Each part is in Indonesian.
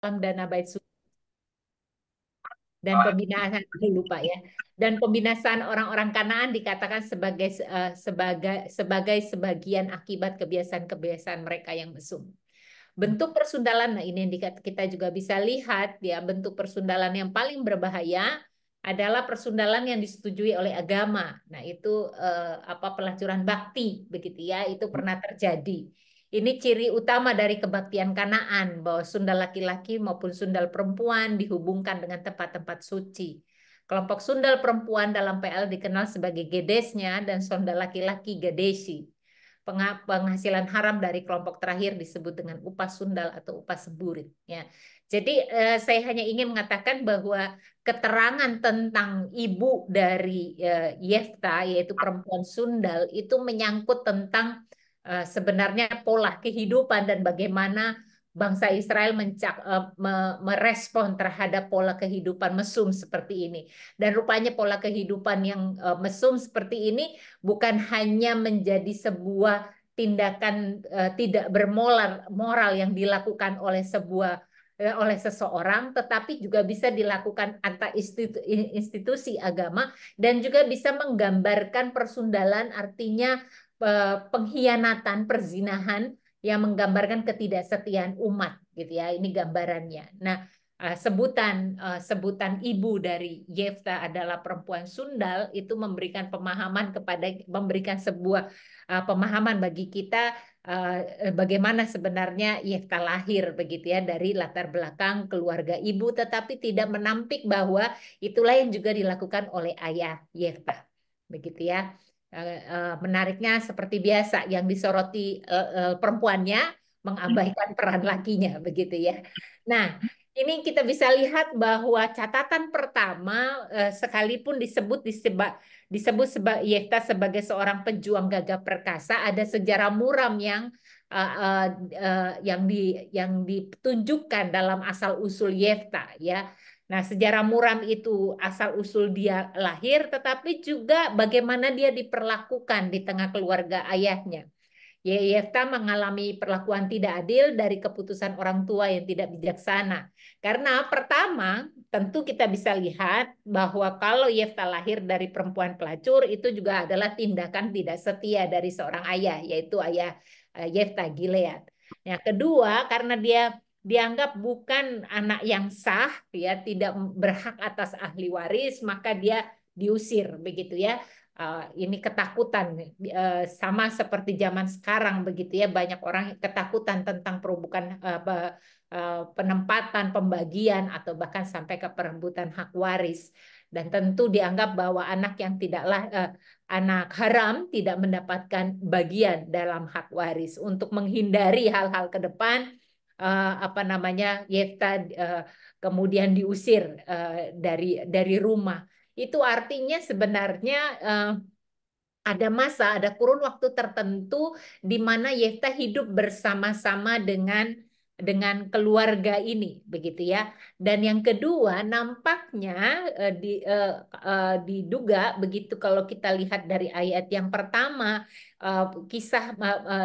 dana bait dan pembinaan lupa ya, dan pembinasaan orang-orang Kanaan dikatakan sebagai sebagian akibat kebiasaan-kebiasaan mereka yang mesum. Bentuk persundalan, nah ini yang kita juga bisa lihat ya, bentuk persundalan yang paling berbahaya adalah persundalan yang disetujui oleh agama. Nah, itu apa, pelacuran bakti begitu ya, itu pernah terjadi. Ini ciri utama dari kebaktian Kanaan, bahwa sundal laki-laki maupun sundal perempuan dihubungkan dengan tempat-tempat suci. Kelompok sundal perempuan dalam PL dikenal sebagai gedesnya dan sundal laki-laki gedesi. Penghasilan haram dari kelompok terakhir disebut dengan upah sundal atau upah seburit. Ya. Jadi saya hanya ingin mengatakan bahwa keterangan tentang ibu dari Yefta, yaitu perempuan sundal, itu menyangkut tentang sebenarnya pola kehidupan dan bagaimana bangsa Israel merespon terhadap pola kehidupan mesum seperti ini. Dan rupanya pola kehidupan yang mesum seperti ini bukan hanya menjadi sebuah tindakan tidak bermoral moral yang dilakukan oleh seseorang, tetapi juga bisa dilakukan antar institusi agama dan juga bisa menggambarkan persundalan, artinya pengkhianatan, perzinahan yang menggambarkan ketidaksetiaan umat gitu ya. Ini gambarannya. Nah, sebutan ibu dari Yefta adalah perempuan sundal itu memberikan sebuah pemahaman bagi kita bagaimana sebenarnya Yefta lahir begitu ya, dari latar belakang keluarga ibu, tetapi tidak menampik bahwa itulah yang juga dilakukan oleh ayah Yefta begitu ya. Menariknya seperti biasa yang disoroti perempuannya mengabaikan peran lakinya begitu ya. Nah, ini kita bisa lihat bahwa catatan pertama, sekalipun Yefta sebagai seorang pejuang gagah perkasa, ada sejarah muram uh, uh, yang ditunjukkan dalam asal usul Yefta ya. Nah, sejarah muram itu asal usul dia lahir, tetapi juga bagaimana dia diperlakukan di tengah keluarga ayahnya. Yefta mengalami perlakuan tidak adil dari keputusan orang tua yang tidak bijaksana. Karena pertama, tentu kita bisa lihat bahwa kalau Yefta lahir dari perempuan pelacur, itu juga adalah tindakan tidak setia dari seorang ayah, yaitu ayah Yefta Gilead. Yang kedua, karena dia dianggap bukan anak yang sah, ya tidak berhak atas ahli waris, maka dia diusir begitu ya. Ini ketakutan sama seperti zaman sekarang begitu ya, banyak orang ketakutan tentang perubukan penempatan, pembagian atau bahkan sampai ke perebutan hak waris, dan tentu dianggap bahwa anak yang tidaklah anak haram tidak mendapatkan bagian dalam hak waris. Untuk menghindari hal-hal ke depan, apa namanya, Yefta kemudian diusir dari rumah. Itu artinya sebenarnya ada kurun waktu tertentu di mana Yefta hidup bersama-sama dengan keluarga ini, begitu ya. Dan yang kedua, nampaknya diduga begitu kalau kita lihat dari ayat yang pertama, eh,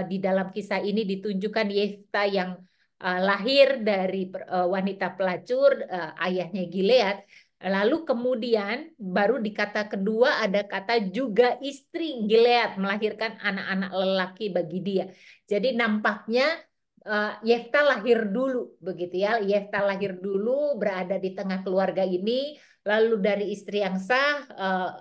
di dalam kisah ini ditunjukkan Yefta yang lahir dari wanita pelacur, ayahnya Gilead. Lalu kemudian baru di kata kedua ada kata juga istri Gilead melahirkan anak-anak lelaki bagi dia. Jadi nampaknya Yefta lahir dulu begitu ya. Yefta lahir dulu, berada di tengah keluarga ini, lalu dari istri yang sah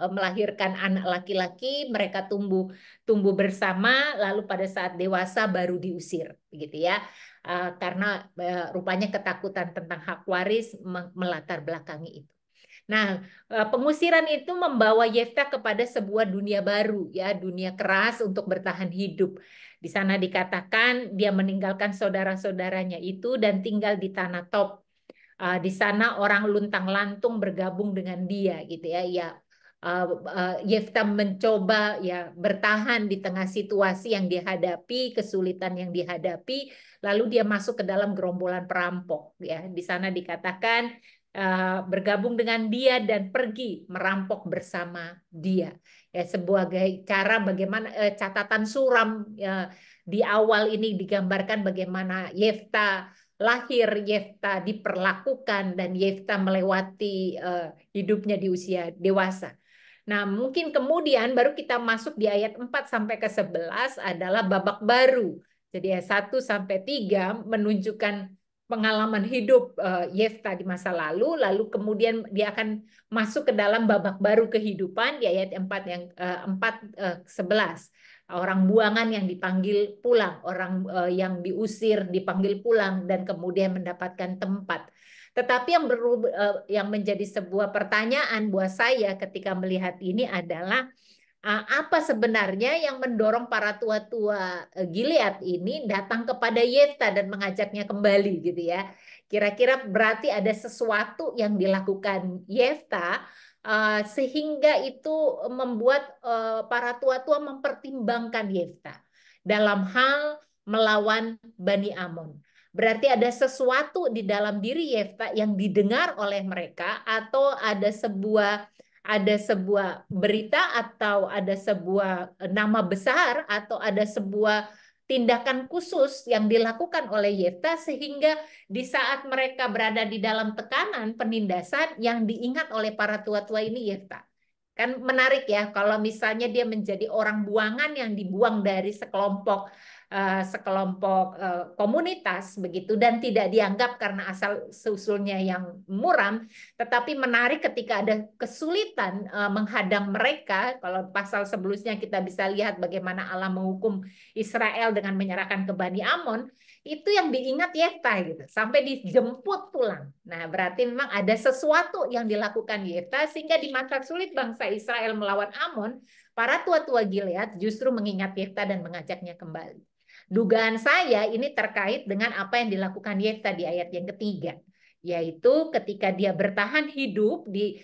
melahirkan anak laki-laki, mereka tumbuh tumbuh bersama, lalu pada saat dewasa baru diusir begitu ya. Karena rupanya ketakutan tentang hak waris melatar belakangi itu. Nah, pengusiran itu membawa Yefta kepada sebuah dunia baru, ya, dunia keras untuk bertahan hidup. Di sana dikatakan dia meninggalkan saudara-saudaranya itu dan tinggal di tanah Top. Di sana orang luntang-lantung bergabung dengan dia, gitu ya. Ya, Yefta mencoba ya bertahan di tengah situasi yang dihadapi, kesulitan yang dihadapi, lalu dia masuk ke dalam gerombolan perampok, ya. Di sana dikatakan bergabung dengan dia dan pergi merampok bersama dia. Ya, sebuah cara bagaimana catatan suram di awal ini digambarkan bagaimana Yefta lahir Yefta diperlakukan dan Yefta melewati hidupnya di usia dewasa. Nah, mungkin kemudian baru kita masuk di ayat 4 sampai ke 11 adalah babak baru. Jadi ayat 1 sampai 3 menunjukkan pengalaman hidup Yefta di masa lalu kemudian dia akan masuk ke dalam babak baru kehidupan di ayat 4 yang 11. Orang buangan yang dipanggil pulang, orang yang diusir dipanggil pulang dan kemudian mendapatkan tempat. Tetapi yang menjadi sebuah pertanyaan buat saya ketika melihat ini adalah apa sebenarnya yang mendorong para tua-tua Gilead ini datang kepada Yefta dan mengajaknya kembali gitu ya. Kira-kira berarti ada sesuatu yang dilakukan Yefta sehingga itu membuat para tua-tua mempertimbangkan Yefta dalam hal melawan Bani Amon. Berarti ada sesuatu di dalam diri Yefta yang didengar oleh mereka atau ada sebuah berita atau ada sebuah nama besar atau ada sebuah tindakan khusus yang dilakukan oleh Yefta sehingga di saat mereka berada di dalam tekanan penindasan yang diingat oleh para tua-tua ini Yefta. Kan menarik ya kalau misalnya dia menjadi orang buangan yang dibuang dari sekelompok komunitas begitu dan tidak dianggap karena asal usulnya yang muram, tetapi menarik ketika ada kesulitan menghadang mereka. Kalau pasal sebelumnya kita bisa lihat bagaimana Allah menghukum Israel dengan menyerahkan ke Bani Amon, itu yang diingat Yefta gitu sampai dijemput pulang. Nah, berarti memang ada sesuatu yang dilakukan Yefta sehingga di masa sulit bangsa Israel melawan Amon, para tua-tua Gilead justru mengingat Yefta dan mengajaknya kembali. Dugaan saya ini terkait dengan apa yang dilakukan Yefta di ayat yang ketiga, yaitu ketika dia bertahan hidup di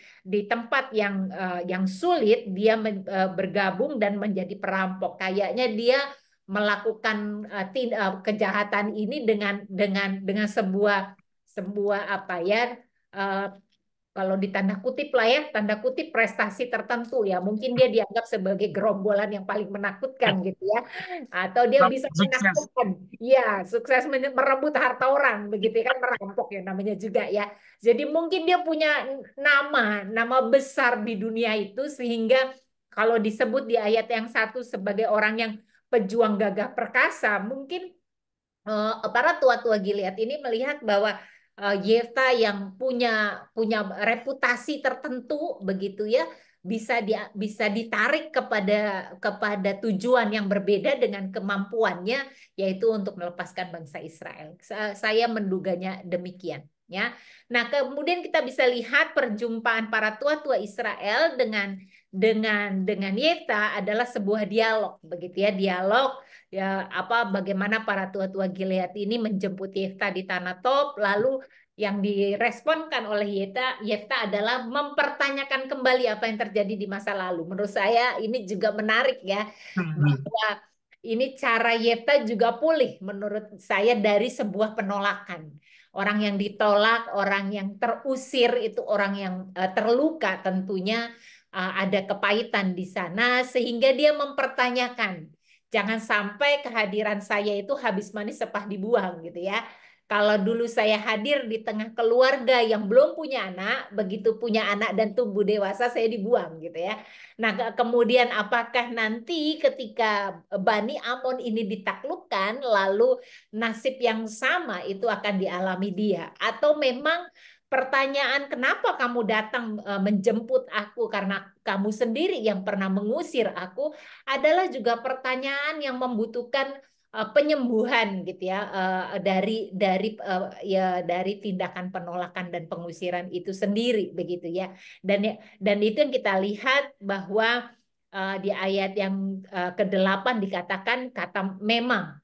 tempat yang sulit, dia bergabung dan menjadi perampok. Kayaknya dia melakukan kejahatan ini dengan sebuah apa ya, kalau di tanda kutip lah ya, tanda kutip prestasi tertentu ya. Mungkin dia dianggap sebagai gerombolan yang paling menakutkan gitu ya. Atau dia bisa Sukses. menakutkan. Ya, sukses merebut harta orang begitu kan, merampok ya namanya juga ya. Jadi mungkin dia punya nama besar di dunia itu sehingga kalau disebut di ayat yang satu sebagai orang yang pejuang gagah perkasa, mungkin para tua-tua Gilead ini melihat bahwa Yefta yang punya reputasi tertentu begitu ya bisa ditarik kepada tujuan yang berbeda dengan kemampuannya, yaitu untuk melepaskan bangsa Israel. Saya menduganya demikian ya. Nah, kemudian kita bisa lihat perjumpaan para tua-tua Israel dengan Yefta adalah sebuah dialog begitu ya, dialog ya bagaimana para tua-tua Gilead ini menjemput Yefta di tanah Tob, lalu yang diresponkan oleh Yefta adalah mempertanyakan kembali apa yang terjadi di masa lalu. Menurut saya ini juga menarik ya, bahwa ini cara Yefta juga pulih menurut saya dari sebuah penolakan. Orang yang ditolak, orang yang terusir itu orang yang terluka tentunya ada kepahitan di sana sehingga dia mempertanyakan. Jangan sampai kehadiran saya itu habis manis sepah dibuang gitu ya. Kalau dulu saya hadir di tengah keluarga yang belum punya anak, begitu punya anak dan tumbuh dewasa saya dibuang gitu ya. Nah, kemudian apakah nanti ketika Bani Amon ini ditaklukkan, lalu nasib yang sama itu akan dialami dia? Atau memang pertanyaan kenapa kamu datang menjemput aku karena kamu sendiri yang pernah mengusir aku adalah juga pertanyaan yang membutuhkan penyembuhan gitu ya dari tindakan penolakan dan pengusiran itu sendiri begitu ya. Dan itu yang kita lihat bahwa di ayat yang ke-8 dikatakan kata memang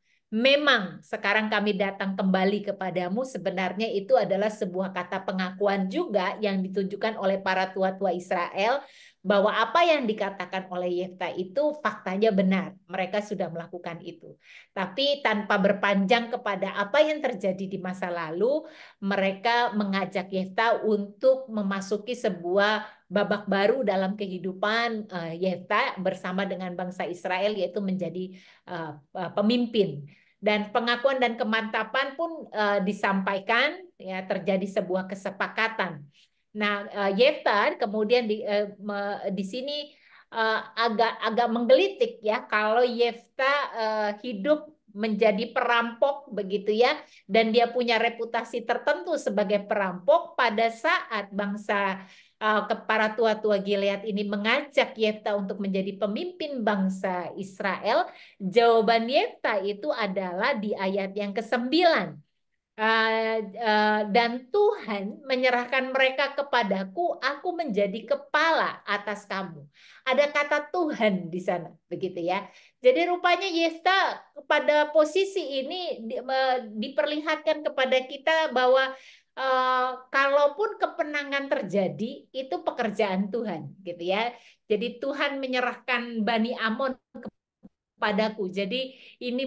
sekarang kami datang kembali kepadamu, sebenarnya itu adalah sebuah kata pengakuan juga yang ditunjukkan oleh para tua-tua Israel bahwa apa yang dikatakan oleh Yefta itu faktanya benar. Mereka sudah melakukan itu. Tapi tanpa berpanjang kepada apa yang terjadi di masa lalu, mereka mengajak Yefta untuk memasuki sebuah babak baru dalam kehidupan Yefta bersama dengan bangsa Israel, yaitu menjadi pemimpin. Dan pengakuan dan kemantapan pun disampaikan, ya terjadi sebuah kesepakatan. Nah, Yefta kemudian di sini agak menggelitik ya kalau Yefta hidup menjadi perampok begitu ya, dan dia punya reputasi tertentu sebagai perampok pada saat bangsa para tua-tua Gilead ini mengajak Yefta untuk menjadi pemimpin bangsa Israel. Jawaban Yefta itu adalah di ayat yang ke-9. Dan Tuhan menyerahkan mereka kepadaku, aku menjadi kepala atas kamu. Ada kata Tuhan di sana, begitu ya. Jadi rupanya Yefta pada posisi ini diperlihatkan kepada kita bahwa kalaupun kemenangan terjadi, itu pekerjaan Tuhan, gitu ya. Jadi Tuhan menyerahkan Bani Amon padaku. Jadi ini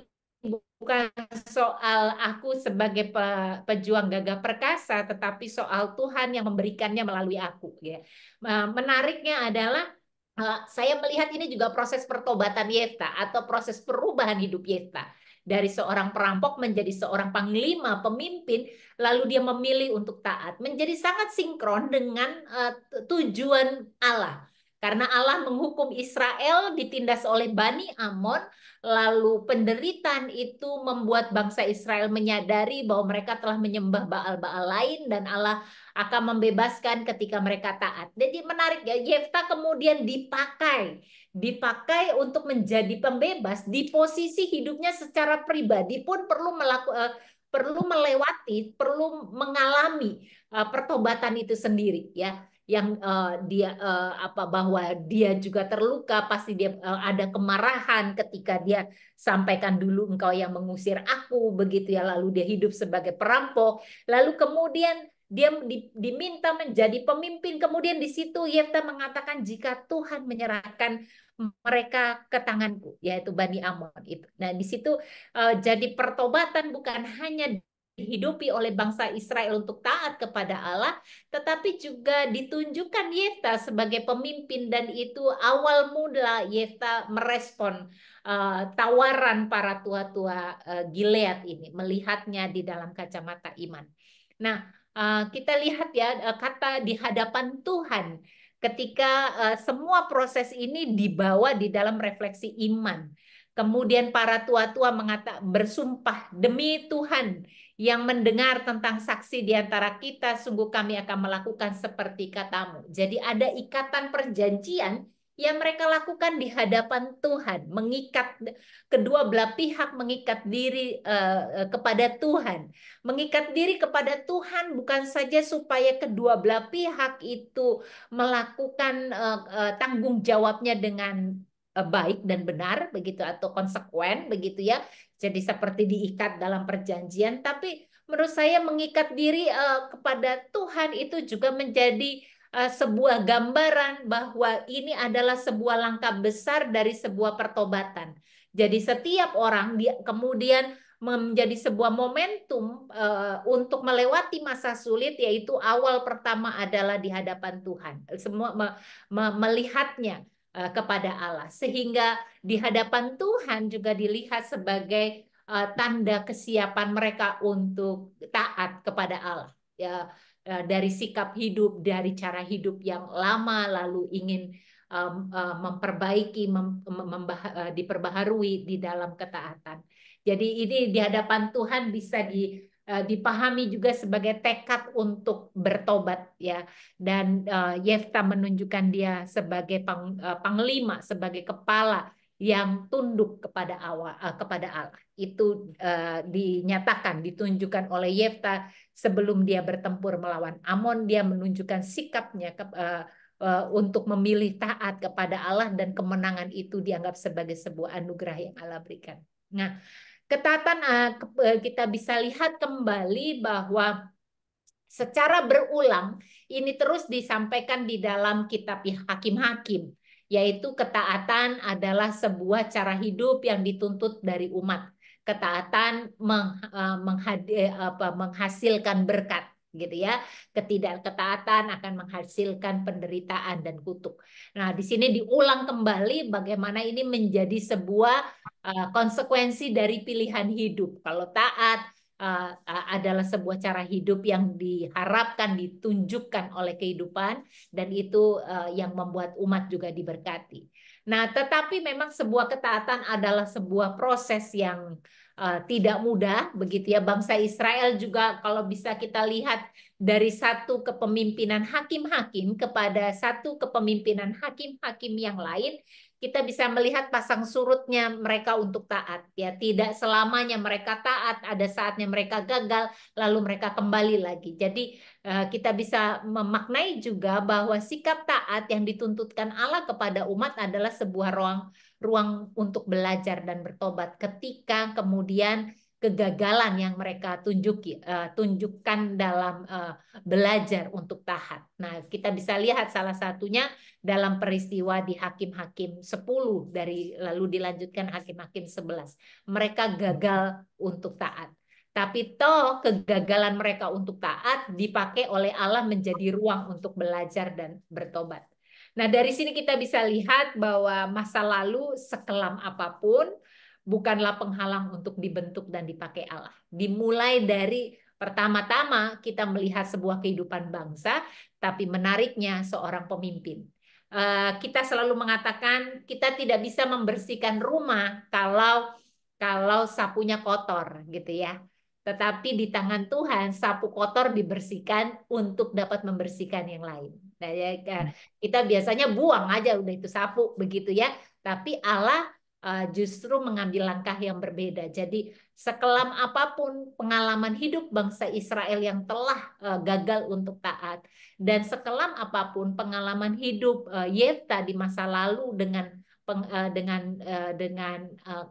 bukan soal aku sebagai pejuang gagah perkasa, tetapi soal Tuhan yang memberikannya melalui aku. Ya, menariknya adalah saya melihat ini juga proses pertobatan Yefta atau proses perubahan hidup Yefta dari seorang perampok menjadi seorang panglima, pemimpin, lalu dia memilih untuk taat, menjadi sangat sinkron dengan tujuan Allah. Karena Allah menghukum Israel ditindas oleh Bani Amon, lalu penderitaan itu membuat bangsa Israel menyadari bahwa mereka telah menyembah Baal-Baal lain dan Allah akan membebaskan ketika mereka taat. Jadi menarik ya, Yefta kemudian dipakai untuk menjadi pembebas di posisi hidupnya secara pribadi pun perlu melewati, perlu mengalami pertobatan itu sendiri ya, yang dia bahwa dia juga terluka, pasti dia ada kemarahan ketika dia sampaikan dulu engkau yang mengusir aku begitu ya, lalu dia hidup sebagai perampok, lalu kemudian dia diminta menjadi pemimpin, kemudian di situ Yefta mengatakan jika Tuhan menyerahkan mereka ke tanganku, yaitu Bani Amon itu. Nah di situ jadi pertobatan bukan hanya dihidupi oleh bangsa Israel untuk taat kepada Allah, tetapi juga ditunjukkan Yefta sebagai pemimpin, dan itu awal mula Yefta merespon tawaran para tua-tua Gilead ini, melihatnya di dalam kacamata iman. Nah, kita lihat ya kata di hadapan Tuhan ketika semua proses ini dibawa di dalam refleksi iman. Kemudian para tua-tua bersumpah demi Tuhan yang mendengar tentang saksi di antara kita, sungguh kami akan melakukan seperti katamu. Jadi ada ikatan perjanjian yang mereka lakukan di hadapan Tuhan, mengikat kedua belah pihak, mengikat diri kepada Tuhan. Mengikat diri kepada Tuhan bukan saja supaya kedua belah pihak itu melakukan tanggung jawabnya dengan baik dan benar begitu atau konsekuen begitu ya. Jadi seperti diikat dalam perjanjian, tapi menurut saya mengikat diri kepada Tuhan itu juga menjadi sebuah gambaran bahwa ini adalah sebuah langkah besar dari sebuah pertobatan. Jadi setiap orang dia kemudian menjadi sebuah momentum untuk melewati masa sulit, yaitu awal pertama adalah di hadapan Tuhan. Semua melihatnya kepada Allah, sehingga di hadapan Tuhan juga dilihat sebagai tanda kesiapan mereka untuk taat kepada Allah. Ya, dari sikap hidup, dari cara hidup yang lama, lalu ingin memperbaiki, diperbaharui di dalam ketaatan. Jadi ini di hadapan Tuhan bisa dipahami juga sebagai tekad untuk bertobat ya. Dan Yefta menunjukkan dia sebagai panglima, sebagai kepala yang tunduk kepada Allah. Itu dinyatakan, ditunjukkan oleh Yefta sebelum dia bertempur melawan Amon. Dia menunjukkan sikapnya untuk memilih taat kepada Allah, dan kemenangan itu dianggap sebagai sebuah anugerah yang Allah berikan. Nah, ketaatan kita bisa lihat kembali bahwa secara berulang ini terus disampaikan di dalam kitab Hakim-Hakim, yaitu ketaatan adalah sebuah cara hidup yang dituntut dari umat. Ketaatan menghasilkan berkat, gitu ya. Ketidakketaatan akan menghasilkan penderitaan dan kutuk. Nah, di sini diulang kembali bagaimana ini menjadi sebuah konsekuensi dari pilihan hidup. Kalau taat adalah sebuah cara hidup yang diharapkan ditunjukkan oleh kehidupan, dan itu yang membuat umat juga diberkati. Nah, tetapi memang sebuah ketaatan adalah sebuah proses yang tidak mudah, begitu ya. Bangsa Israel juga kalau bisa kita lihat dari satu kepemimpinan hakim-hakim kepada satu kepemimpinan hakim-hakim yang lain, kita bisa melihat pasang surutnya mereka untuk taat. Ya, tidak selamanya mereka taat, ada saatnya mereka gagal, lalu mereka kembali lagi. Jadi kita bisa memaknai juga bahwa sikap taat yang dituntutkan Allah kepada umat adalah sebuah ruang untuk belajar dan bertobat ketika kemudian kegagalan yang mereka tunjukkan dalam belajar untuk taat. Nah, kita bisa lihat salah satunya dalam peristiwa di Hakim-Hakim 10 dari lalu dilanjutkan Hakim-Hakim 11. Mereka gagal untuk taat. Tapi toh kegagalan mereka untuk taat dipakai oleh Allah menjadi ruang untuk belajar dan bertobat. Nah, dari sini kita bisa lihat bahwa masa lalu sekelam apapun bukanlah penghalang untuk dibentuk dan dipakai Allah. Dimulai dari pertama-tama kita melihat sebuah kehidupan bangsa, tapi menariknya seorang pemimpin. Kita selalu mengatakan kita tidak bisa membersihkan rumah kalau sapunya kotor, gitu ya. Tetapi di tangan Tuhan, sapu kotor dibersihkan untuk dapat membersihkan yang lain. Nah, ya, kita biasanya buang aja udah itu sapu begitu ya. Tapi Allah justru mengambil langkah yang berbeda. Jadi sekelam apapun pengalaman hidup bangsa Israel yang telah gagal untuk taat, dan sekelam apapun pengalaman hidup Yefta di masa lalu dengan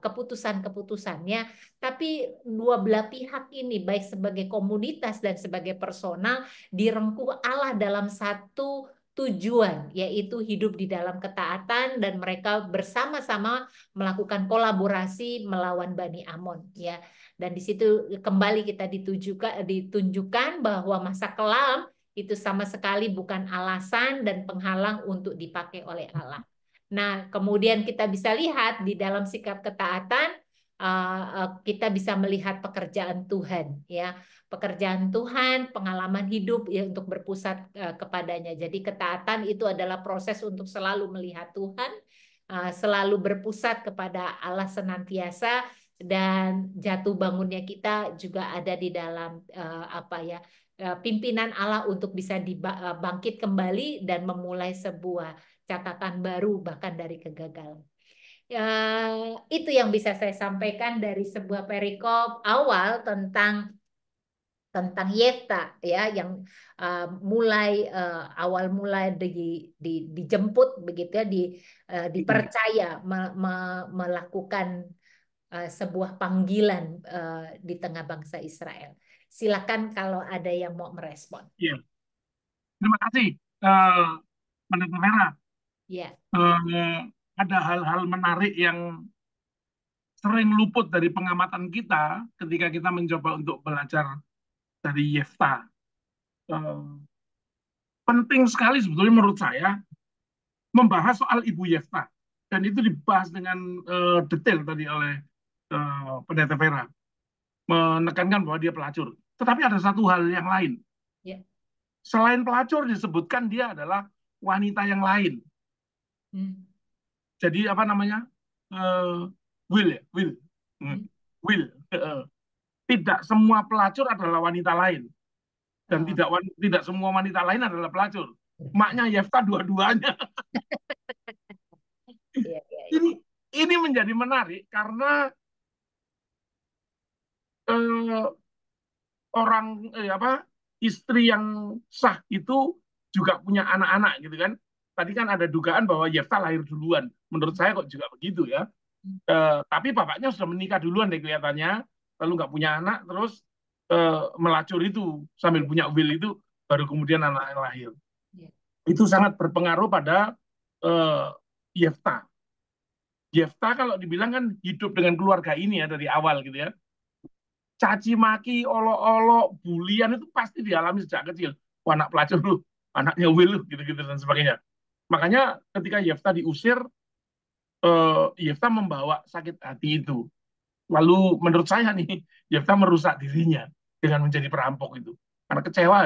keputusan-keputusannya, tapi dua belah pihak ini baik sebagai komunitas dan sebagai personal direngkuh Allah dalam satu tujuan, yaitu hidup di dalam ketaatan, dan mereka bersama-sama melakukan kolaborasi melawan Bani Amon, ya. Dan di situ kembali kita ditunjukkan bahwa masa kelam itu sama sekali bukan alasan dan penghalang untuk dipakai oleh Allah. Nah, kemudian kita bisa lihat di dalam sikap ketaatan, kita bisa melihat pekerjaan Tuhan, ya, pekerjaan Tuhan, pengalaman hidup ya untuk berpusat kepadanya. Jadi ketaatan itu adalah proses untuk selalu melihat Tuhan, selalu berpusat kepada Allah senantiasa, dan jatuh bangunnya kita juga ada di dalam pimpinan Allah untuk bisa dibangkit kembali dan memulai sebuah catatan baru bahkan dari kegagalan. Itu yang bisa saya sampaikan dari sebuah perikop awal tentang Yefta, ya, yang awal mulai dijemput begitu ya, dipercaya melakukan sebuah panggilan di tengah bangsa Israel. Silakan kalau ada yang mau merespon. Iya, terima kasih, Pendeta Vera. Ya. Ada hal-hal menarik yang sering luput dari pengamatan kita ketika kita mencoba untuk belajar dari Yefta. Penting sekali sebetulnya menurut saya membahas soal Ibu Yefta, dan itu dibahas dengan detail tadi oleh Pendeta Vera, menekankan bahwa dia pelacur. Tetapi ada satu hal yang lain. Ya. Selain pelacur disebutkan dia adalah wanita yang lain. Jadi apa namanya? Will ya, Will. Will. Tidak semua pelacur adalah wanita lain, dan tidak semua wanita lain adalah pelacur. Maknya Yefta dua-duanya. Ya, ya, ya. Ini menjadi menarik karena istri yang sah itu juga punya anak-anak gitu kan. Tadi kan ada dugaan bahwa Yefta lahir duluan. Menurut saya kok juga begitu ya. Tapi bapaknya sudah menikah duluan deh kelihatannya, lalu nggak punya anak, terus melacur itu sambil punya will itu, baru kemudian anak yang lahir. Itu sangat berpengaruh pada Yefta. Yefta kalau dibilang kan hidup dengan keluarga ini ya dari awal gitu ya. Caci maki, olok-olok, bulian itu pasti dialami sejak kecil. Wah, anak pelacur lu, anaknya Will lu, gitu-gitu dan sebagainya. Makanya ketika Yefta diusir, Yefta membawa sakit hati itu. Lalu menurut saya nih, Yefta merusak dirinya dengan menjadi perampok itu. Karena kecewa,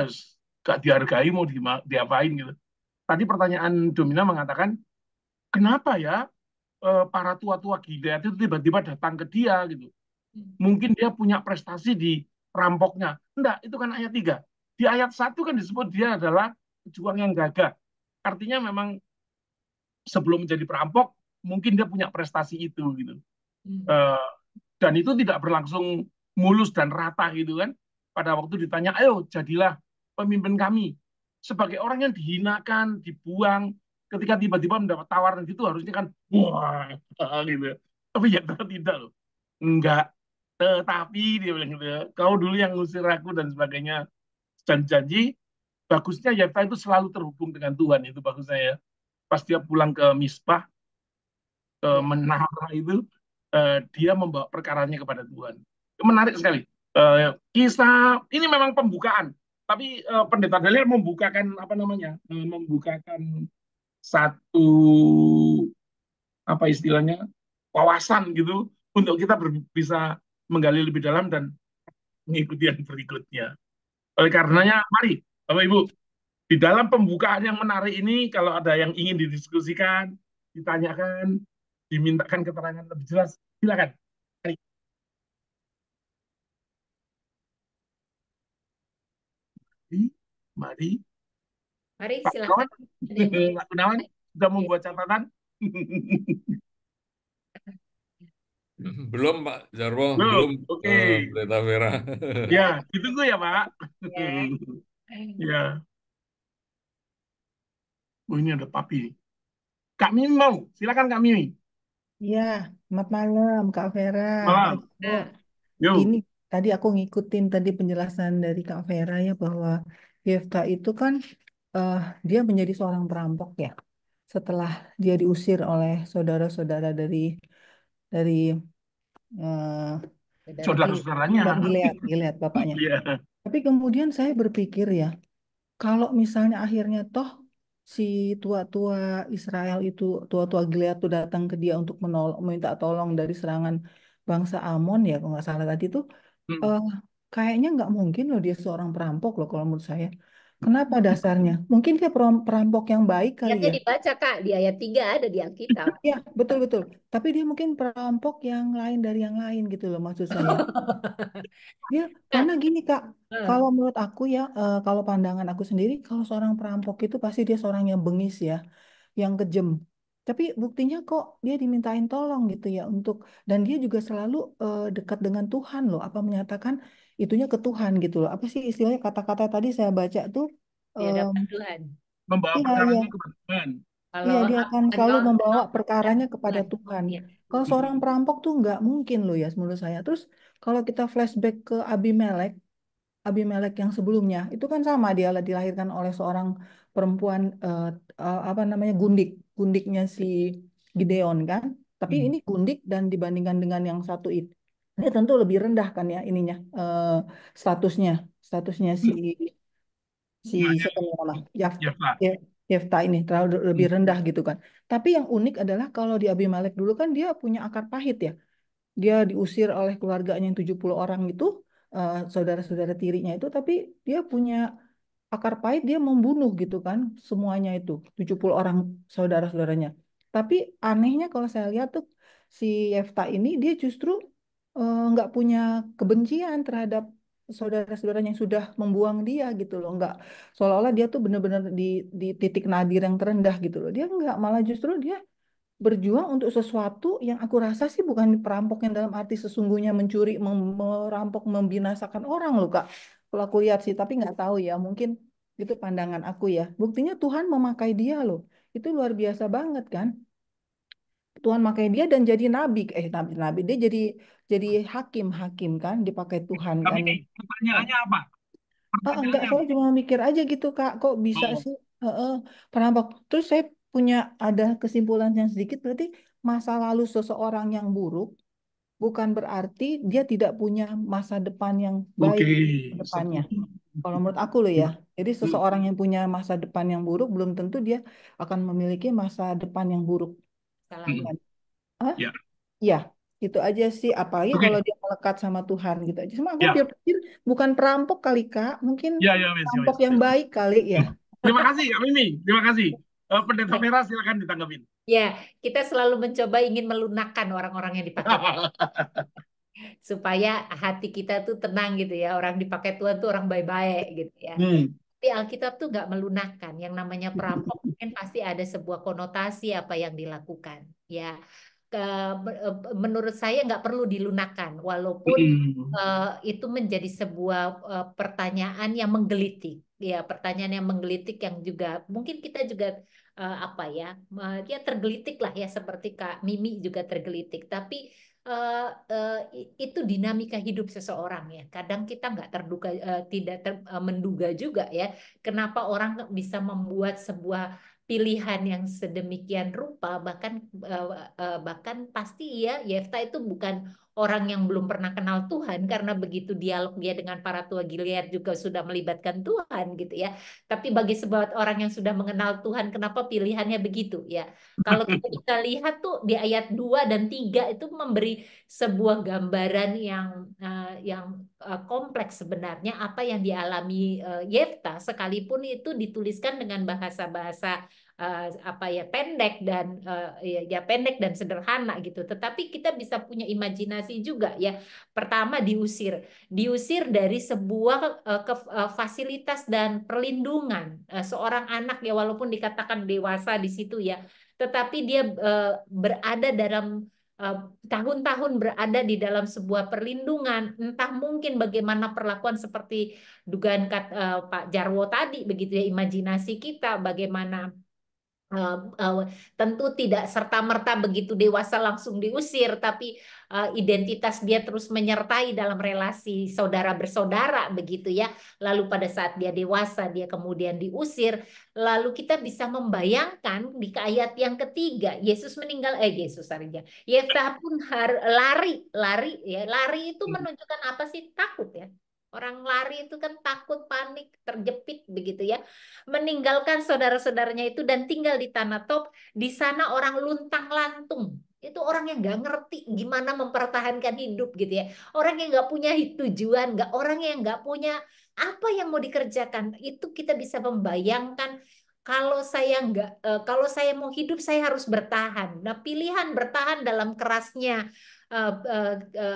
gak dihargai, mau diapain gitu. Tadi pertanyaan Domina mengatakan, kenapa ya para tua-tua gila itu tiba-tiba datang ke dia gitu. Mungkin dia punya prestasi di perampoknya. Enggak, itu kan ayat 3. Di ayat 1 kan disebut dia adalah pejuang yang gagah. Artinya memang sebelum menjadi perampok, mungkin dia punya prestasi itu gitu. Eh, dan itu tidak berlangsung mulus dan rata gitu kan. Pada waktu ditanya, ayo jadilah pemimpin kami. Sebagai orang yang dihinakan, dibuang, ketika tiba-tiba mendapat tawaran gitu harusnya kan, wah, gitu. Tapi ya tidak loh. Enggak. Tetapi dia bilang gitu ya, kau dulu yang ngusir aku dan sebagainya. Dan janji, bagusnya Yefta itu selalu terhubung dengan Tuhan. Itu bagusnya ya. Pas dia pulang ke Misbah, Ya. menara itu, dia membawa perkaranya kepada Tuhan. Menarik sekali. Kisah ini memang pembukaan, tapi Pendeta Daniel membukakan apa namanya, membukakan satu apa istilahnya wawasan gitu untuk kita bisa menggali lebih dalam dan mengikuti yang berikutnya. Oleh karenanya, mari Bapak Ibu, di dalam pembukaan yang menarik ini, kalau ada yang ingin didiskusikan, ditanyakan, dimintakan keterangan lebih jelas, silakan. Mari, mari. Mari Pak silakan. Gunawan, Ada yang mau Pak Gunawan sudah ya. membuat catatan? Belum Pak Jarwo, Belum, belum oke. Pendeta Vera. Ya, ditunggu ya Pak. Ya. Ya, oh ini ada papi. Kak Mimi mau, silakan Kak Mimi. Ya, selamat malam Kak Vera, Kak Malam. Jo. Nah, Gini, Yuk. tadi aku ngikutin tadi penjelasan dari Kak Vera ya bahwa Yefta itu kan eh, dia menjadi seorang perampok ya. Setelah dia diusir oleh saudara-saudara dari eh, saudara Gilead. Saudara-saudaranya. Gilead bapaknya. Iya. Tapi kemudian saya berpikir ya, kalau misalnya akhirnya toh si tua-tua Israel itu, tua-tua Gilead itu datang ke dia untuk meminta tolong dari serangan bangsa Amon ya, kalau nggak salah tadi tuh, Hmm. eh, kayaknya nggak mungkin loh dia seorang perampok loh kalau menurut saya. Kenapa dasarnya? Mungkin dia perampok yang baik kali Ayatnya ya. dibaca Kak di ayat 3 ada di Alkitab. Ya, betul-betul. Tapi dia mungkin perampok yang lain dari yang lain gitu loh maksud saya. Ya, Nah, karena gini Kak, eh, kalau menurut aku ya, kalau pandangan aku sendiri, kalau seorang perampok itu pasti dia seorang yang bengis ya, yang kejam. Tapi buktinya kok dia dimintain tolong gitu ya dan dia juga selalu dekat dengan Tuhan loh, apa menyatakan itunya ke Tuhan gitu loh. Apa sih istilahnya kata-kata tadi saya baca tuh, di hadapan Tuhan. Membawa iya iya perkaranya kepada Tuhan. Kalau iya dia akan selalu non membawa non perkaranya kepada Tuhan. Tuhan. Ya. Kalau seorang perampok tuh nggak mungkin loh ya menurut saya. Terus kalau kita flashback ke Abimelek yang sebelumnya itu kan sama dia dilahirkan oleh seorang perempuan apa namanya gundiknya si Gideon kan tapi Hmm. ini gundik dan dibandingkan dengan yang satu itu ini tentu lebih rendah kan ya ininya statusnya statusnya si Namanya siapa nama Yefta. Yefta ini terlalu lebih rendah gitu kan tapi yang unik adalah kalau di Abimelek dulu kan dia punya akar pahit ya dia diusir oleh keluarganya yang 70 orang itu, saudara-saudara tirinya itu, tapi dia punya akar pahit, dia membunuh gitu kan, semuanya itu, 70 orang saudara-saudaranya. Tapi anehnya kalau saya lihat tuh, si Yefta ini, dia justru nggak punya kebencian terhadap saudara-saudaranya yang sudah membuang dia gitu loh, nggak seolah-olah dia tuh benar-benar di titik nadir yang terendah gitu loh. Dia nggak, malah justru dia berjuang untuk sesuatu yang aku rasa sih bukan perampok yang dalam arti sesungguhnya mencuri, merampok, membinasakan orang loh Kak. Kalau aku lihat sih, tapi nggak tahu ya, mungkin itu pandangan aku ya. Buktinya Tuhan memakai dia loh. Itu luar biasa banget kan. Tuhan pakai dia dan jadi nabi, nabi dia jadi hakim kan, dipakai Tuhan Kami kan. nih, pertanyaannya apa? Enggak, Pertanyaannya saya apa? cuma mikir aja gitu Kak, kok bisa Oh, sih perampok. Terus saya punya ada kesimpulan yang sedikit, berarti masa lalu seseorang yang buruk bukan berarti dia tidak punya masa depan yang oke. baik ke depannya. Setuju. Kalau menurut aku loh ya, jadi Hmm. seseorang yang punya masa depan yang buruk belum tentu dia akan memiliki masa depan yang buruk. Salah. Hmm. Kan? Ah, Ya, ya, itu aja sih. Apalagi oke. kalau dia melekat sama Tuhan gitu aja. Cuma aku Ya, pikir bukan perampok kali Kak, mungkin ya, ya, wes, ya, perampok wes. yang baik kali ya. Terima kasih, Kak Mimi. Terima kasih. Pendeta Vera silakan ditanggapin. Ya, kita selalu mencoba ingin melunakkan orang-orang yang dipakai supaya hati kita tuh tenang gitu ya. Orang dipakai Tuhan tuh orang baik-baik gitu ya. Hmm. Tapi Alkitab tuh nggak melunakkan. Yang namanya perampok mungkin pasti ada sebuah konotasi apa yang dilakukan. Ya, menurut saya nggak perlu dilunakkan, walaupun Hmm. itu menjadi sebuah pertanyaan yang menggelitik. Ya, pertanyaan yang menggelitik yang juga mungkin kita juga apa ya, dia tergelitik lah ya seperti Kak Mimi juga tergelitik. Tapi itu dinamika hidup seseorang ya. Kadang kita nggak terduga, tidak menduga juga ya, kenapa orang bisa membuat sebuah pilihan yang sedemikian rupa. Bahkan pasti ya Yefta itu bukan orang yang belum pernah kenal Tuhan, karena begitu dialog dia dengan para tua Gilead juga sudah melibatkan Tuhan gitu ya. Tapi bagi sebuah orang yang sudah mengenal Tuhan, kenapa pilihannya begitu ya? Kalau kita bisa lihat tuh di ayat 2 dan 3 itu memberi sebuah gambaran yang kompleks sebenarnya apa yang dialami Yefta, sekalipun itu dituliskan dengan bahasa-bahasa apa ya, pendek dan ya pendek dan sederhana gitu. Tetapi kita bisa punya imajinasi juga ya. Pertama diusir dari sebuah fasilitas dan perlindungan seorang anak ya, walaupun dikatakan dewasa di situ ya, tetapi dia berada dalam eh, tahun-tahun berada di dalam sebuah perlindungan, entah mungkin bagaimana perlakuan seperti dugaan Pak Jarwo tadi begitu ya, imajinasi kita bagaimana eh, eh, tentu tidak serta-merta begitu dewasa langsung diusir, tapi identitas dia terus menyertai dalam relasi saudara bersaudara begitu ya. Lalu pada saat dia dewasa dia kemudian diusir, lalu kita bisa membayangkan di ayat yang ketiga Yesus meninggal, Yesus sorry ya, Yeftah pun lari, lari ya, lari itu menunjukkan apa sih? Takut ya. Orang lari itu kan takut, panik, terjepit begitu ya, meninggalkan saudara-saudaranya itu dan tinggal di Tanah Top. Di sana orang luntang-lantung. Itu orang yang nggak ngerti gimana mempertahankan hidup gitu ya. Orang yang nggak punya tujuan, nggak, orang yang nggak punya apa yang mau dikerjakan. Itu kita bisa membayangkan, kalau saya mau hidup saya harus bertahan. Nah, pilihan bertahan dalam kerasnya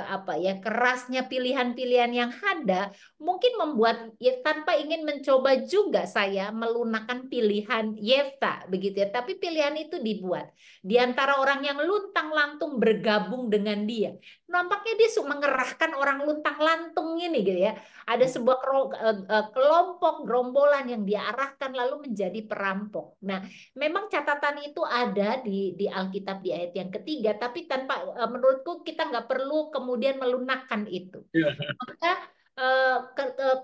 apa ya, kerasnya pilihan-pilihan yang ada mungkin membuat ya, tanpa ingin mencoba juga saya melunakkan pilihan Yefta begitu ya, tapi pilihan itu dibuat di antara orang yang luntang-lantung bergabung dengan dia. Nampaknya dia mengerahkan orang luntang-lantung ini gitu ya. Ada sebuah kelompok gerombolan yang diarahkan lalu menjadi perampok. Nah, memang catatan itu ada di Alkitab di ayat yang ketiga, tapi tanpa menurutku kita nggak perlu kemudian melunakkan itu. Ya. Maka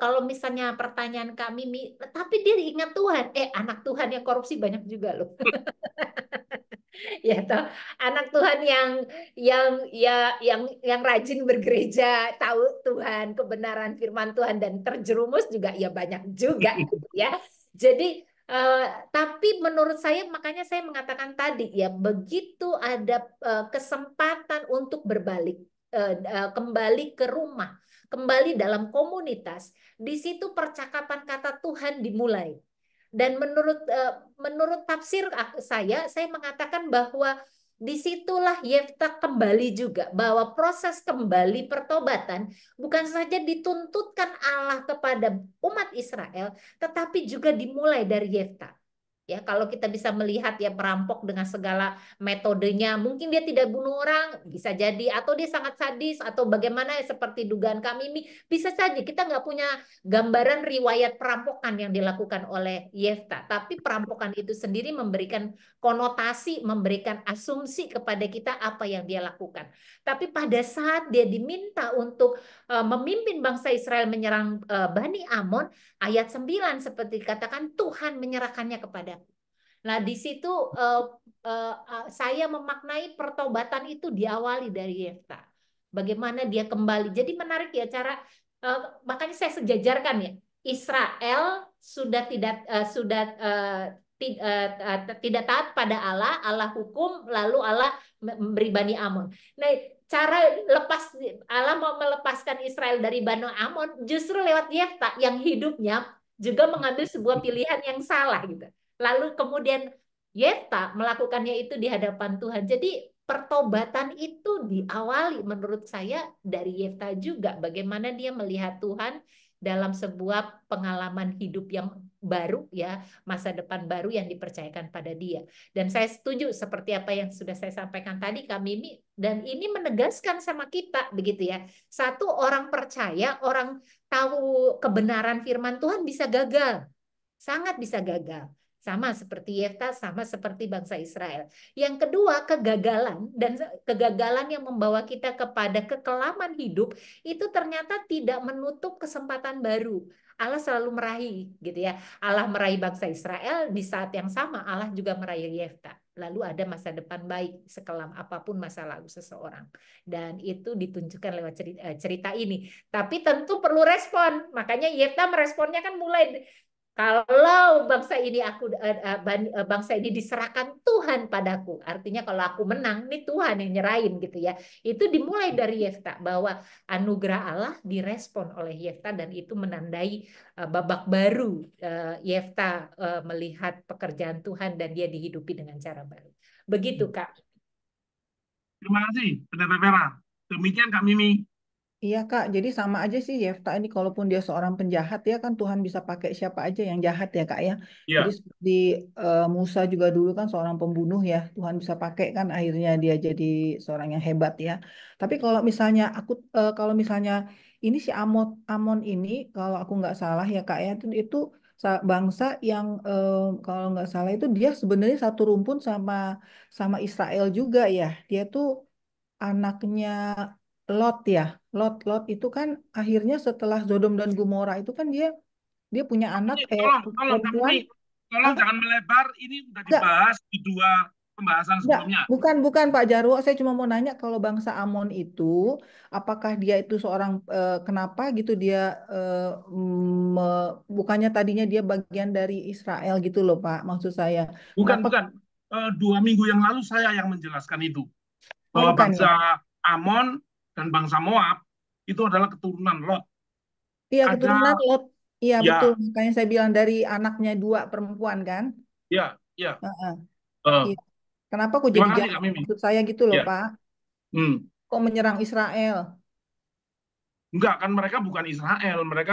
kalau misalnya pertanyaan kami, tapi dia ingat Tuhan, anak Tuhan yang korupsi banyak juga loh. Ya toh, anak Tuhan yang rajin bergereja, tahu Tuhan, kebenaran firman Tuhan dan terjerumus juga ya banyak juga gitu ya. Jadi eh, tapi menurut saya, makanya saya mengatakan tadi ya, begitu ada kesempatan untuk berbalik, kembali ke rumah, kembali dalam komunitas, di situ percakapan kata Tuhan dimulai. Dan menurut tafsir saya mengatakan bahwa disitulah Yefta kembali juga, bahwa proses kembali pertobatan bukan saja dituntutkan Allah kepada umat Israel, tetapi juga dimulai dari Yefta. Ya, kalau kita bisa melihat ya, perampok dengan segala metodenya, mungkin dia tidak bunuh orang, bisa jadi, atau dia sangat sadis, atau bagaimana ya, seperti dugaan kami ini, bisa saja kita nggak punya gambaran riwayat perampokan yang dilakukan oleh Yefta, tapi perampokan itu sendiri memberikan konotasi, memberikan asumsi kepada kita apa yang dia lakukan. Tapi pada saat dia diminta untuk memimpin bangsa Israel menyerang Bani Amon, ayat 9 seperti dikatakan Tuhan menyerahkannya kepada. Nah, di situ saya memaknai pertobatan itu diawali dari Yefta. Bagaimana dia kembali. Jadi menarik ya cara, makanya saya sejajarkan ya. Israel sudah tidak tidak taat pada Allah, Allah hukum, lalu Allah memberi Bani Amon. Nah, cara Allah mau melepaskan Israel dari Bani Amon justru lewat Yefta yang hidupnya juga mengambil sebuah pilihan yang salah gitu. Lalu kemudian Yefta melakukannya itu di hadapan Tuhan. Jadi pertobatan itu diawali menurut saya dari Yefta juga. Bagaimana dia melihat Tuhan dalam sebuah pengalaman hidup yang baru ya, masa depan baru yang dipercayakan pada dia. Dan saya setuju seperti apa yang sudah saya sampaikan tadi Kak Mimi, dan ini menegaskan sama kita begitu ya. Satu, orang percaya, orang tahu kebenaran firman Tuhan bisa gagal. Sangat bisa gagal. Sama seperti Yefta, sama seperti bangsa Israel. Yang kedua, kegagalan dan kegagalan yang membawa kita kepada kekelaman hidup itu ternyata tidak menutup kesempatan baru. Allah selalu meraih gitu ya. Allah meraih bangsa Israel, di saat yang sama Allah juga meraih Yefta. Lalu ada masa depan baik sekelam apapun masa lalu seseorang. Dan itu ditunjukkan lewat cerita ini. Tapi tentu perlu respon. Makanya Yefta meresponnya kan mulai, kalau bangsa ini diserahkan Tuhan padaku, artinya kalau aku menang, ini Tuhan yang nyerahin gitu ya. Itu dimulai dari Yefta, bahwa anugerah Allah direspon oleh Yefta, dan itu menandai babak baru Yefta melihat pekerjaan Tuhan dan dia dihidupi dengan cara baru. Begitu Kak. Terima kasih, Pendeta Vera. Demikian Kak Mimi. Iya Kak, jadi sama aja sih Yefta ini, kalaupun dia seorang penjahat ya kan Tuhan bisa pakai siapa aja yang jahat ya Kak ya. Jadi Ya, seperti Musa juga dulu kan seorang pembunuh ya, Tuhan bisa pakai kan akhirnya dia jadi seorang yang hebat ya. Tapi kalau misalnya ini si Amon ini, kalau aku nggak salah ya Kak ya, itu bangsa yang kalau nggak salah itu dia sebenarnya satu rumpun sama sama Israel juga ya. Dia tuh anaknya Lot ya. Lot itu kan akhirnya setelah Sodom dan Gomora itu kan dia punya anak ini tolong Kak perempuan. Mimi, tolong Ah, jangan melebar. Ini udah enggak, dibahas di dua pembahasan enggak, sebelumnya. bukan Pak Jarwo. Saya cuma mau nanya kalau bangsa Amon itu, apakah dia itu seorang kenapa gitu dia bukannya tadinya dia bagian dari Israel gitu loh Pak. Maksud saya, Bukan, kenapa? bukan. 2 minggu yang lalu saya yang menjelaskan itu. Oh Bahwa bukan ya? bangsa Amon dan bangsa Moab itu adalah keturunan Lot. Iya keturunan Ada, Lot. Iya betul. ya, Makanya saya bilang dari anaknya dua perempuan kan. ya, ya. Heeh. Eh, Iya. Kenapa kok terima jadi kasih jahat? Kak Mimi. Maksud saya gitu loh, Ya, Pak. hmm. Kok menyerang Israel? Enggak kan mereka bukan Israel, mereka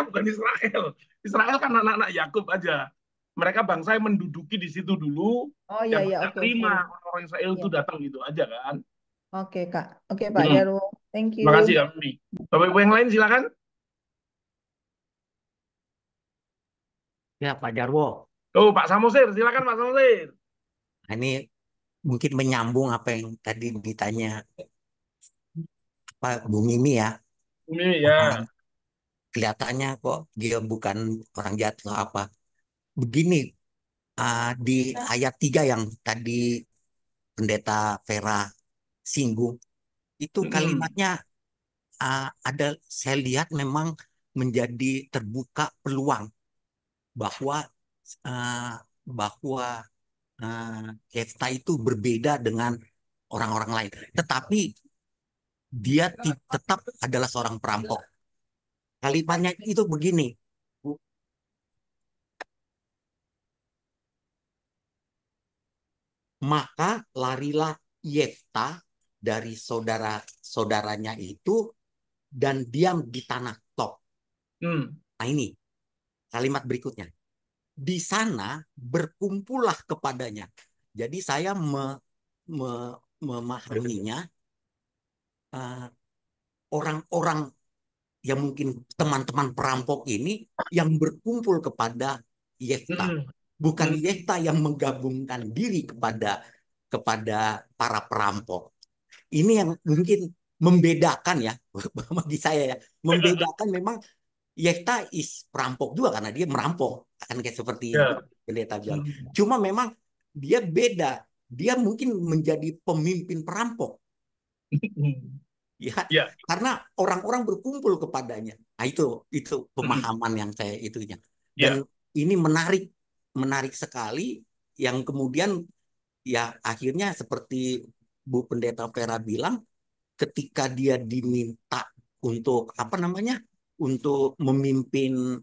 bukan Israel. Israel kan anak-anak Yakub aja. Mereka bangsa yang menduduki di situ dulu, Oh iya yang iya, tidak oke oke. terima orang-orang Israel Iya. itu datang gitu aja kan. Oke, Kak. Oke, Pak Hmm. Jarwo. Thank you. Terima kasih Kak Mimi. Bapak Ibu yang lain silakan. Ya, Pak Jarwo. Oh, Pak Samosir, silakan Pak Samosir. Nah, ini mungkin menyambung apa yang tadi ditanya Pak Bu Mimi ya. Ini Orang ya. kelihatannya kok dia bukan orang jahat atau apa. Begini, di ayat 3 yang tadi Pendeta Vera singgung, itu Hmm. kalimatnya ada, saya lihat memang menjadi terbuka peluang bahwa uh, bahwa Jefta itu berbeda dengan orang-orang lain. Tetapi dia tetap adalah seorang perampok. Kalimatnya itu begini, maka larilah Yefta dari saudara-saudaranya itu dan diam di tanah Top. Hmm. Nah ini kalimat berikutnya. Di sana berkumpullah kepadanya. Jadi saya memahaminya, orang-orang yang mungkin teman-teman perampok ini yang berkumpul kepada Yefta. Hmm. Bukan Hmm. Yefta yang menggabungkan diri kepada para perampok. Ini yang mungkin membedakan ya, bagi saya ya, membedakan memang Yefta is perampok juga karena dia merampok, akan kayak seperti yang Ya. pendeta bilang. Hmm. Cuma memang dia beda, dia mungkin menjadi pemimpin perampok. Ya, Ya. karena orang-orang berkumpul kepadanya. Nah, itu Hmm. pemahaman yang saya itunya. Dan Ya. ini menarik. menarik sekali yang kemudian ya akhirnya seperti Bu Pendeta Vera bilang, ketika dia diminta untuk apa namanya, untuk memimpin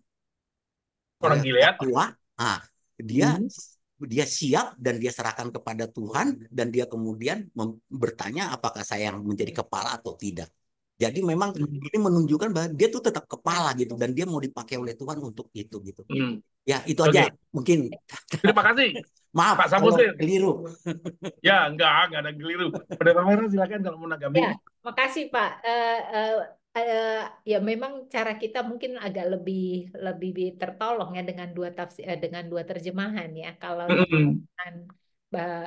Orang Gilead. tua, nah, dia Hmm. dia siap dan dia serahkan kepada Tuhan dan dia kemudian bertanya apakah saya yang menjadi kepala atau tidak. Jadi memang ini menunjukkan bahwa dia tuh tetap kepala gitu dan dia mau dipakai oleh Tuhan untuk itu gitu. Hmm. Ya, itu Oke. aja mungkin. Terima kasih Maaf Pak kalau Samosir. keliru. Ya, enggak ada keliru. Pendeta Vera silakan kalau mau menanggapi. Ya, makasih Pak. Ya memang cara kita mungkin agak lebih lebih tertolong ya dengan dua tafsir, dengan dua terjemahan ya. Kalau terjemahan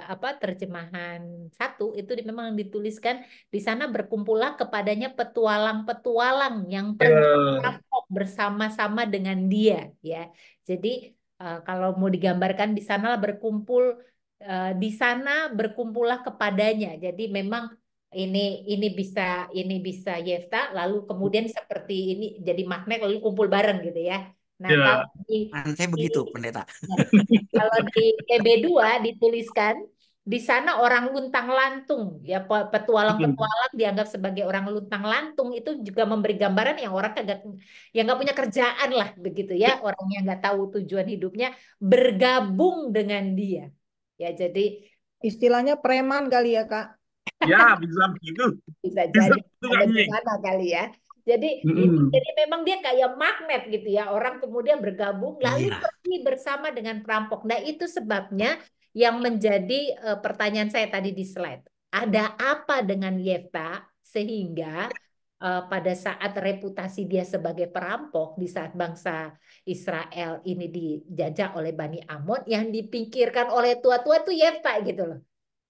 apa terjemahan satu itu memang dituliskan di sana berkumpullah kepadanya petualang-petualang yang pergi merampok bersama-sama dengan dia ya. Jadi kalau mau digambarkan di sana berkumpul, di sana berkumpullah kepadanya. Jadi memang ini bisa Yefta lalu kemudian seperti ini jadi magnet lalu kumpul bareng gitu ya. Nah, Ya. Saya begitu, Pendeta. kalau di TB2 dituliskan di sana orang luntang lantung ya, petualang-petualang dianggap sebagai orang luntang lantung itu juga memberi gambaran yang orang kagak yang nggak punya kerjaan lah begitu ya, orang yang nggak tahu tujuan hidupnya bergabung dengan dia ya. Jadi Istilahnya preman kali ya, Kak. Ya, bisa begitu. bisa Bisa jadi begitu ada Kak di Ying. sana kali ya. Jadi jadi memang dia kayak magnet gitu ya. Orang kemudian bergabung lalu Iya. pergi bersama dengan perampok. Nah, itu sebabnya yang menjadi pertanyaan saya tadi di slide. Ada apa dengan Yefta sehingga pada saat reputasi dia sebagai perampok di saat bangsa Israel ini dijajah oleh Bani Amon, yang dipikirkan oleh tua-tua itu Yefta gitu loh.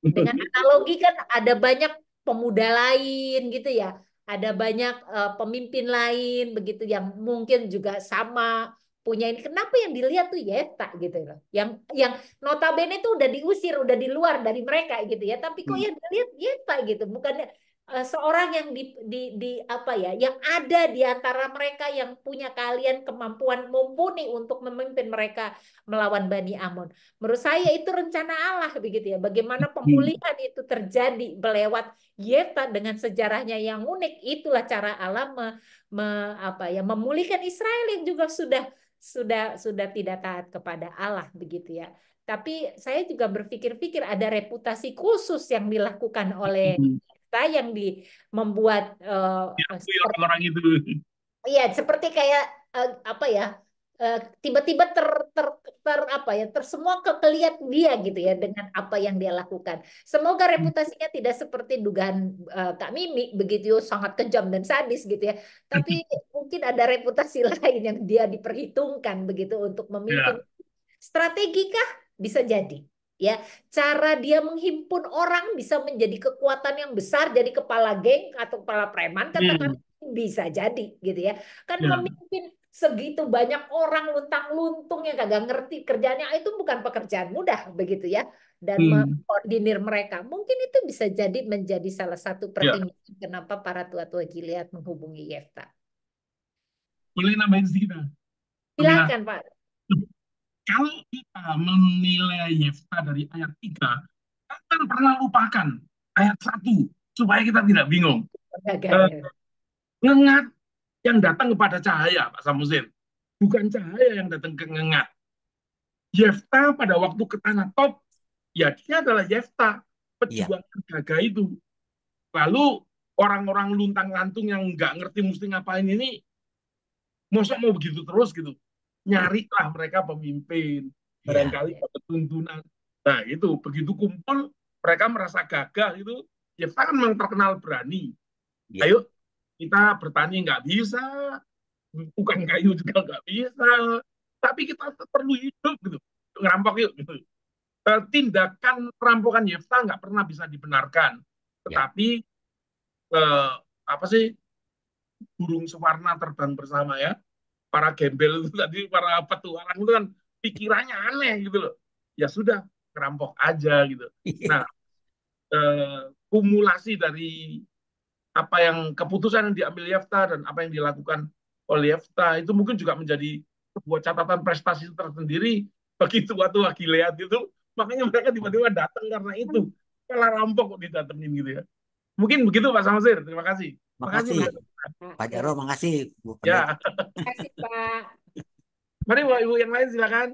Dengan analogi kan ada banyak pemuda lain gitu ya. Ada banyak pemimpin lain begitu yang mungkin juga sama punya ini. Kenapa yang dilihat tuh Yefta gitu loh. Yang notabene tuh udah diusir, udah di luar dari mereka gitu ya. Tapi kok yang dilihat Yefta gitu. Bukannya seorang yang di apa ya, yang ada di antara mereka yang punya keahlian kemampuan mumpuni untuk memimpin mereka melawan Bani Amon. Menurut saya itu rencana Allah begitu ya. Bagaimana pemulihan itu terjadi melewat Yefta dengan sejarahnya yang unik. Itulah cara Allah apa ya, memulihkan Israel yang juga sudah tidak taat kepada Allah begitu ya. Tapi saya juga berpikir-pikir ada reputasi khusus yang dilakukan oleh kita yang membuat Orang itu. iya, seperti kayak apa ya? Tiba-tiba apa ya? Semua kelihat dia gitu ya dengan apa yang dia lakukan. Semoga reputasinya tidak seperti dugaan Kak Mimi begitu sangat kejam dan sadis gitu ya. Tapi mungkin ada reputasi lain yang dia diperhitungkan begitu untuk memimpin. Ya. Strategi kah? Bisa jadi. Ya, cara dia menghimpun orang bisa menjadi kekuatan yang besar, jadi kepala geng atau kepala preman katakan, bisa jadi gitu ya. Kan Ya. memimpin segitu banyak orang luntang-luntung yang kagak ngerti kerjanya itu bukan pekerjaan mudah begitu ya. Dan mengkoordinir mereka. Mungkin itu bisa jadi menjadi salah satu Ya. pertimbangan kenapa para tua-tua Gilead menghubungi Yefta. Boleh nambahin sedikit, Mbak? Silakan, Pak. Kalau kita menilai Yefta dari ayat 3, kan pernah lupakan ayat 1 supaya kita tidak bingung. Ngengat yang datang kepada cahaya, Pak Samosir. Bukan cahaya yang datang ke ngengat. Yefta pada waktu ke tanah Top, ya dia adalah Yefta, pejuang gagah itu. Lalu orang-orang luntang-lantung yang nggak ngerti mesti ngapain ini, mosok mau begitu terus gitu. Nyarilah mereka pemimpin, barangkali dapat tuntunan. Nah itu, begitu kumpul, mereka merasa gagah itu. Yefta kan memang terkenal berani. Ayo, kita bertani nggak bisa, bukan kayu juga nggak bisa, tapi kita perlu hidup gitu, ngerampok yuk gitu. Tindakan perampokan Yefta nggak pernah bisa dibenarkan, tetapi apa sih, burung sewarna terbang bersama ya, para gembel itu tadi, para petualang itu kan pikirannya aneh gitu loh, ya sudah ngerampok aja gitu. Nah, kumulasi dari apa yang keputusan yang diambil Yefta dan apa yang dilakukan oleh Yefta itu mungkin juga menjadi sebuah catatan prestasi tersendiri begitu waktu Gilead itu, makanya mereka tiba-tiba datang karena itu. Malah rampok kok didatengin gitu ya. Mungkin begitu Pak Samsir. Terima kasih. Makasih Makasih Pak Oke. Jarod, makasih Bu Ya, Pendeta. Terima kasih Pak. mari Bapak Ibu yang lain silakan.